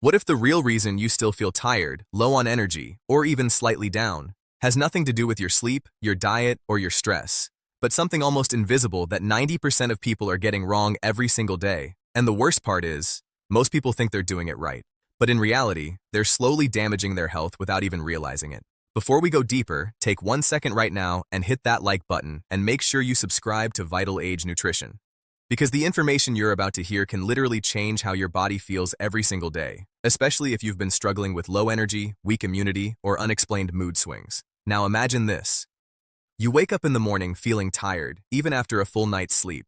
What if the real reason you still feel tired, low on energy, or even slightly down has nothing to do with your sleep, your diet, or your stress, but something almost invisible that 90% of people are getting wrong every single day? And the worst part is, most people think they're doing it right, but in reality, they're slowly damaging their health without even realizing it. Before we go deeper, take 1 second right now and hit that like button and make sure you subscribe to Vital Age Nutrition. Because the information you're about to hear can literally change how your body feels every single day, especially if you've been struggling with low energy, weak immunity, or unexplained mood swings. Now imagine this. You wake up in the morning feeling tired, even after a full night's sleep.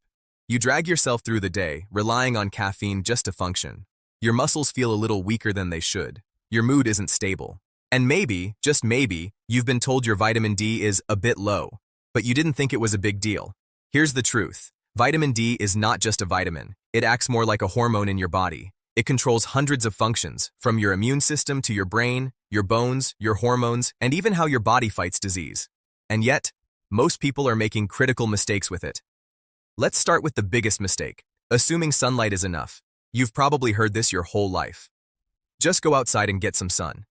You drag yourself through the day, relying on caffeine just to function. Your muscles feel a little weaker than they should. Your mood isn't stable. And maybe, just maybe, you've been told your vitamin D is a bit low, but you didn't think it was a big deal. Here's the truth. Vitamin D is not just a vitamin. It acts more like a hormone in your body. It controls hundreds of functions, from your immune system to your brain, your bones, your hormones, and even how your body fights disease. And yet, most people are making critical mistakes with it. Let's start with the biggest mistake, assuming sunlight is enough. You've probably heard this your whole life. Just go outside and get some sun.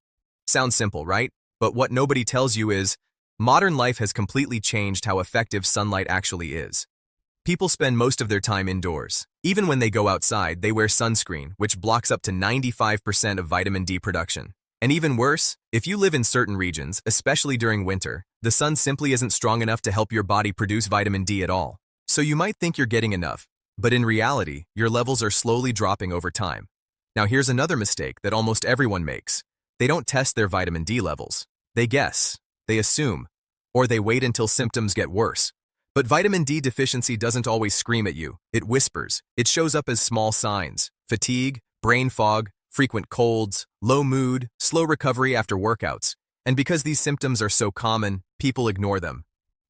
Sounds simple, right? But what nobody tells you is, modern life has completely changed how effective sunlight actually is. People spend most of their time indoors. Even when they go outside, they wear sunscreen, which blocks up to 95% of vitamin D production. And even worse, if you live in certain regions, especially during winter, the sun simply isn't strong enough to help your body produce vitamin D at all. So you might think you're getting enough, but in reality, your levels are slowly dropping over time. Now here's another mistake that almost everyone makes. They don't test their vitamin D levels. They guess, they assume, or they wait until symptoms get worse. But vitamin D deficiency doesn't always scream at you. It whispers. It shows up as small signs: fatigue, brain fog, frequent colds, low mood, slow recovery after workouts. And because these symptoms are so common, people ignore them.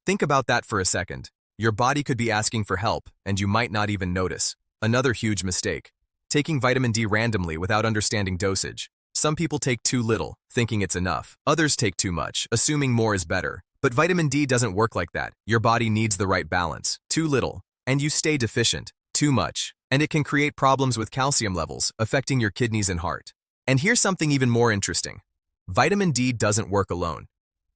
Think about that for a second. Your body could be asking for help, and you might not even notice. Another huge mistake: taking vitamin D randomly without understanding dosage. Some people take too little, thinking it's enough. Others take too much, assuming more is better. But vitamin D doesn't work like that. Your body needs the right balance. Too little, and you stay deficient. Too much, and it can create problems with calcium levels, affecting your kidneys and heart. And here's something even more interesting. Vitamin D doesn't work alone.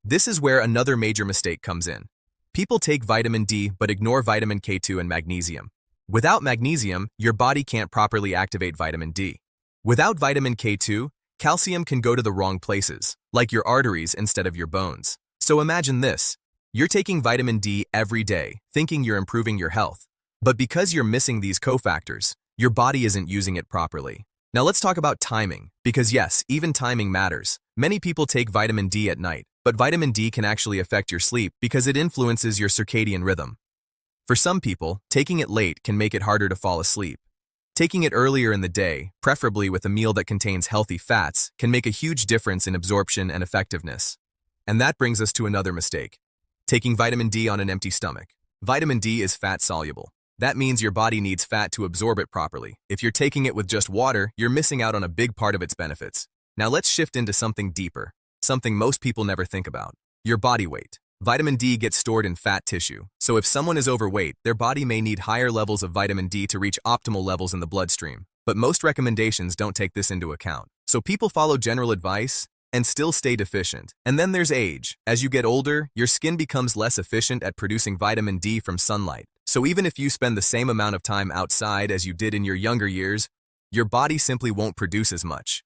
This is where another major mistake comes in. People take vitamin D but ignore vitamin K2 and magnesium. Without magnesium, your body can't properly activate vitamin D. Without vitamin K2, calcium can go to the wrong places, like your arteries instead of your bones. So imagine this. You're taking vitamin D every day, thinking you're improving your health. But because you're missing these cofactors, your body isn't using it properly. Now let's talk about timing, because yes, even timing matters. Many people take vitamin D at night, but vitamin D can actually affect your sleep because it influences your circadian rhythm. For some people, taking it late can make it harder to fall asleep. Taking it earlier in the day, preferably with a meal that contains healthy fats, can make a huge difference in absorption and effectiveness. And that brings us to another mistake: taking vitamin D on an empty stomach. Vitamin D is fat-soluble. That means your body needs fat to absorb it properly. If you're taking it with just water, you're missing out on a big part of its benefits. Now let's shift into something deeper, something most people never think about: your body weight. Vitamin D gets stored in fat tissue, so if someone is overweight, their body may need higher levels of vitamin D to reach optimal levels in the bloodstream. But most recommendations don't take this into account. So people follow general advice and still stay deficient. And then there's age. As you get older, your skin becomes less efficient at producing vitamin D from sunlight. So even if you spend the same amount of time outside as you did in your younger years, your body simply won't produce as much.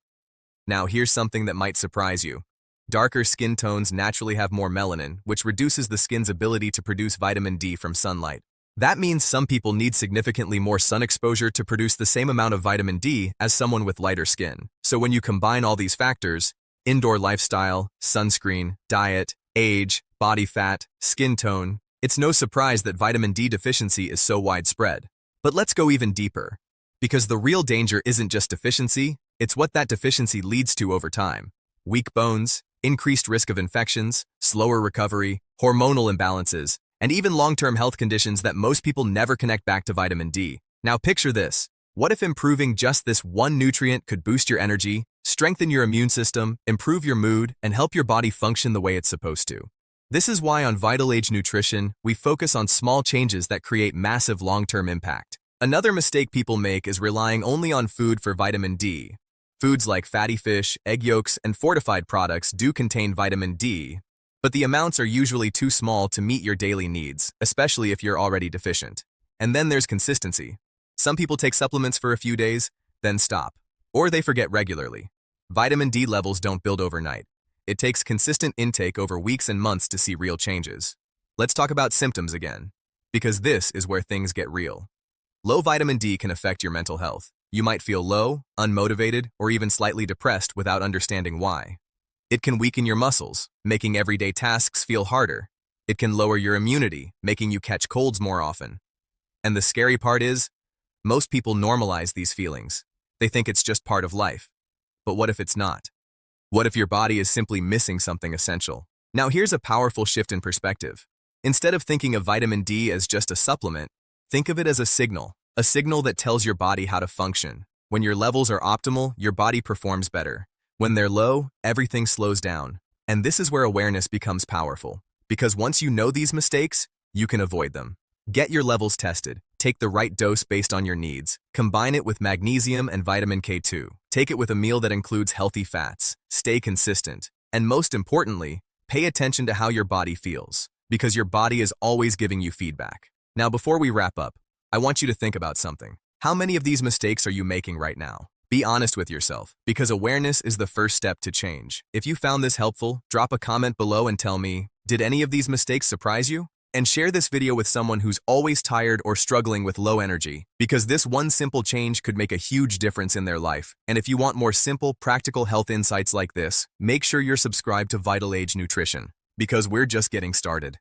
Now here's something that might surprise you. Darker skin tones naturally have more melanin, which reduces the skin's ability to produce vitamin D from sunlight. That means some people need significantly more sun exposure to produce the same amount of vitamin D as someone with lighter skin. So when you combine all these factors, indoor lifestyle, sunscreen, diet, age, body fat, skin tone, it's no surprise that vitamin D deficiency is so widespread. But let's go even deeper. Because the real danger isn't just deficiency, it's what that deficiency leads to over time. Weak bones, increased risk of infections, slower recovery, hormonal imbalances, and even long-term health conditions that most people never connect back to vitamin D. Now picture this. What if improving just this one nutrient could boost your energy, strengthen your immune system, improve your mood, and help your body function the way it's supposed to? This is why on Vital Age Nutrition, we focus on small changes that create massive long-term impact. Another mistake people make is relying only on food for vitamin D. Foods like fatty fish, egg yolks, and fortified products do contain vitamin D, but the amounts are usually too small to meet your daily needs, especially if you're already deficient. And then there's consistency. Some people take supplements for a few days, then stop, or they forget regularly. Vitamin D levels don't build overnight. It takes consistent intake over weeks and months to see real changes. Let's talk about symptoms again, because this is where things get real. Low vitamin D can affect your mental health. You might feel low, unmotivated, or even slightly depressed without understanding why. It can weaken your muscles, making everyday tasks feel harder. It can lower your immunity, making you catch colds more often. And the scary part is, most people normalize these feelings. They think it's just part of life. But what if it's not? What if your body is simply missing something essential? Now here's a powerful shift in perspective. Instead of thinking of vitamin D as just a supplement, think of it as a signal that tells your body how to function. When your levels are optimal, your body performs better. When they're low, everything slows down. And this is where awareness becomes powerful. Because once you know these mistakes, you can avoid them. Get your levels tested. Take the right dose based on your needs. Combine it with magnesium and vitamin K2. Take it with a meal that includes healthy fats. Stay consistent. And most importantly, pay attention to how your body feels, because your body is always giving you feedback. Now, before we wrap up, I want you to think about something. How many of these mistakes are you making right now? Be honest with yourself, because awareness is the first step to change. If you found this helpful, drop a comment below and tell me, did any of these mistakes surprise you? And share this video with someone who's always tired or struggling with low energy, because this one simple change could make a huge difference in their life. And if you want more simple, practical health insights like this, make sure you're subscribed to Vital Age Nutrition, because we're just getting started.